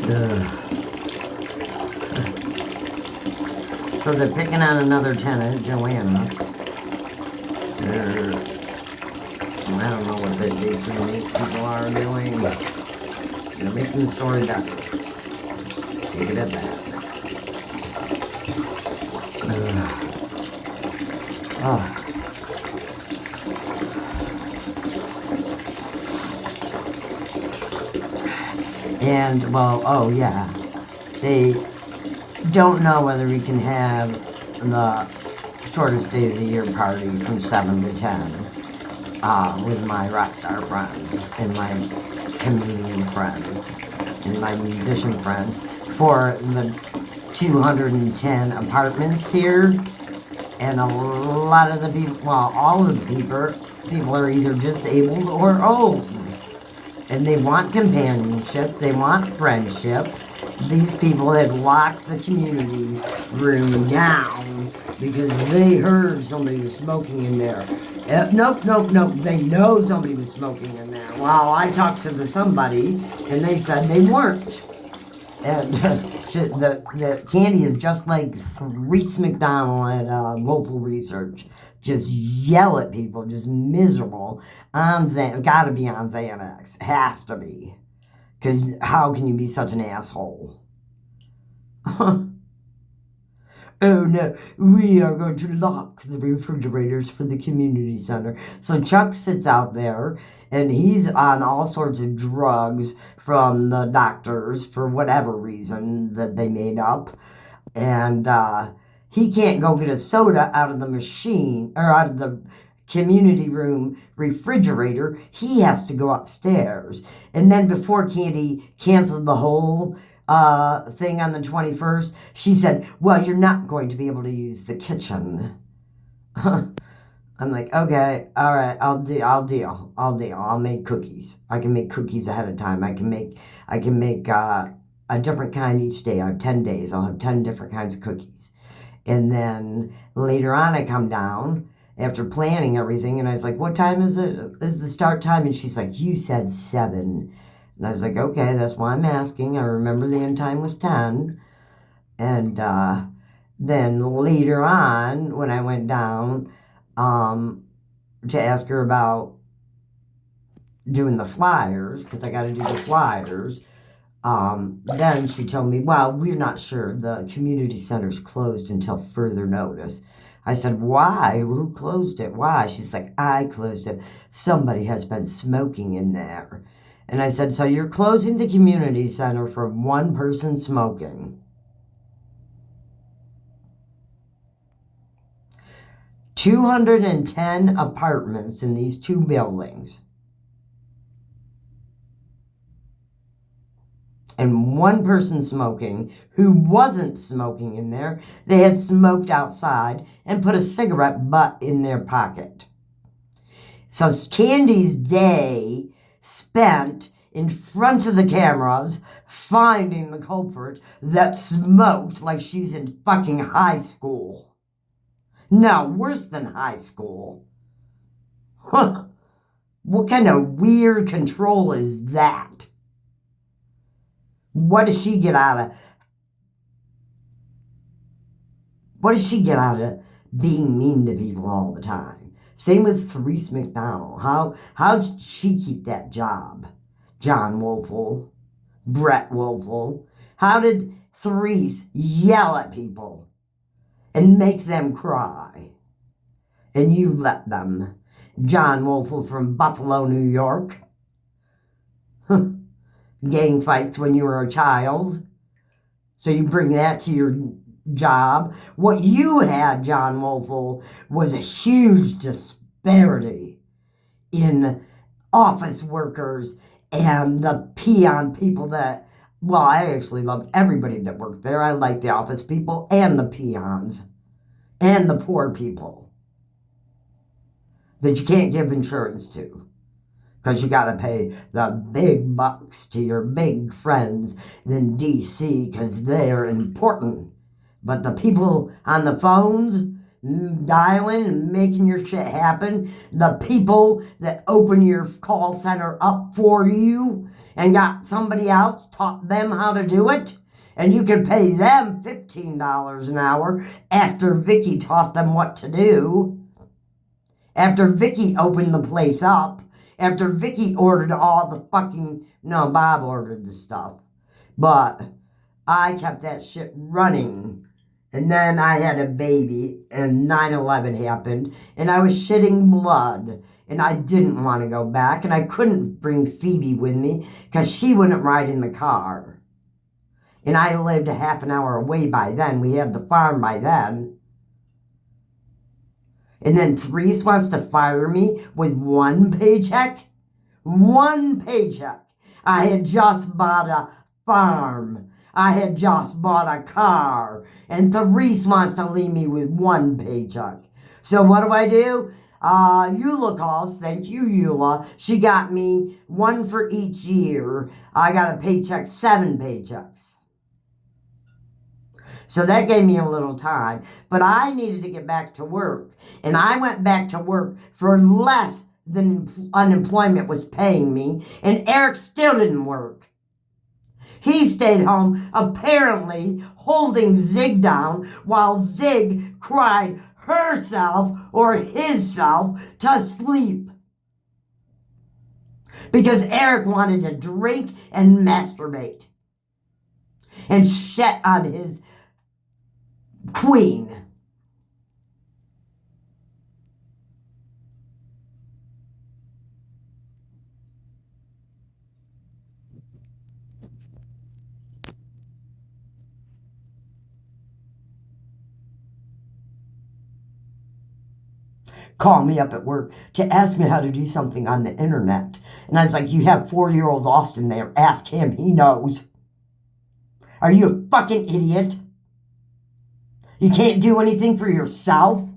Ugh. So they're picking on another tenant, Joanna. I don't know what these three people are doing, but they're making the story better. Just take it at that. Oh. And, well, oh yeah, they don't know whether we can have the shortest day of the year party from 7 to 10 with my rock star friends and my comedian friends and my musician friends for the 210 apartments here. And a lot of the people, well, all of the people are either disabled or old. And they want companionship, they want friendship. These people had locked the community room down because they heard somebody was smoking in there. Nope. They know somebody was smoking in there. Well, I talked to somebody, and they said they weren't. And the Candy is just like Reese McDonald at Woeful Research. Just yell at people, just miserable. Gotta be on Xanax. Has to be. Because how can you be such an asshole? Oh no, we are going to lock the refrigerators for the community center. So Chuck sits out there and he's on all sorts of drugs from the doctors for whatever reason that they made up. And he can't go get a soda out of the machine or out of the community room refrigerator. He has to go upstairs. And then before Candy canceled the whole thing on the 21st, she said, well, you're not going to be able to use the kitchen. I'm like, okay, all right, I'll deal. I'll make cookies. I can make cookies ahead of time. I can make a different kind each day. I have 10 days. I'll have 10 different kinds of cookies. And then later on I come down after planning everything, and I was like, what time is it? Is the start time? And she's like, you said 7. And I was like, okay, that's why I'm asking. I remember the end time was 10. And then later on, when I went down to ask her about doing the flyers, because I got to do the flyers, then she told me, well, we're not sure. The community center's closed until further notice. I said, why? Who closed it? Why? She's like, I closed it. Somebody has been smoking in there. And I said, so you're closing the community center for one person smoking. $210 apartments in these 2 buildings. And one person smoking who wasn't smoking in there. They had smoked outside and put a cigarette butt in their pocket. So Candy's day spent in front of the cameras finding the culprit that smoked like she's in fucking high school. No, worse than high school. Huh. What kind of weird control is that? What does she get out of being mean to people all the time? Same with Therese McDonald. How did she keep that job? John Woeful, Brett Woeful. How did Therese yell at people and make them cry? And you let them. John Woeful from Buffalo, New York. Gang fights when you were a child. So you bring that to your job. What you had, John Woeful, was a huge disparity in office workers and the peon people that, well, I actually loved everybody that worked there. I liked the office people and the peons and the poor people that you can't give insurance to. Because you got to pay the big bucks to your big friends in D.C. because they're important. But the people on the phones, dialing and making your shit happen. The people that open your call center up for you and got somebody else taught them how to do it. And you can pay them $15 an hour after Vicky taught them what to do. After Vicky opened the place up. After Vicky ordered all the fucking... No, Bob ordered the stuff. But I kept that shit running. And then I had a baby, and 9/11 happened, and I was shitting blood. And I didn't want to go back, and I couldn't bring Phoebe with me because she wouldn't ride in the car. And I lived a half an hour away by then. We had the farm by then. And then Therese wants to fire me with one paycheck? One paycheck. I had just bought a farm. I had just bought a car. And Therese wants to leave me with one paycheck. So what do? Eula calls. Thank you, Eula. She got me one for each year. I got a paycheck, 7 paychecks. So that gave me a little time. But I needed to get back to work. And I went back to work for less than unemployment was paying me. And Eric still didn't work. He stayed home, apparently holding Zig down, while Zig cried herself or hisself to sleep. Because Eric wanted to drink and masturbate. And shit on his queen. Call me up at work to ask me how to do something on the internet. And I was like, you have 4-year-old Austin there. Ask him. He knows. Are you a fucking idiot? You can't do anything for yourself?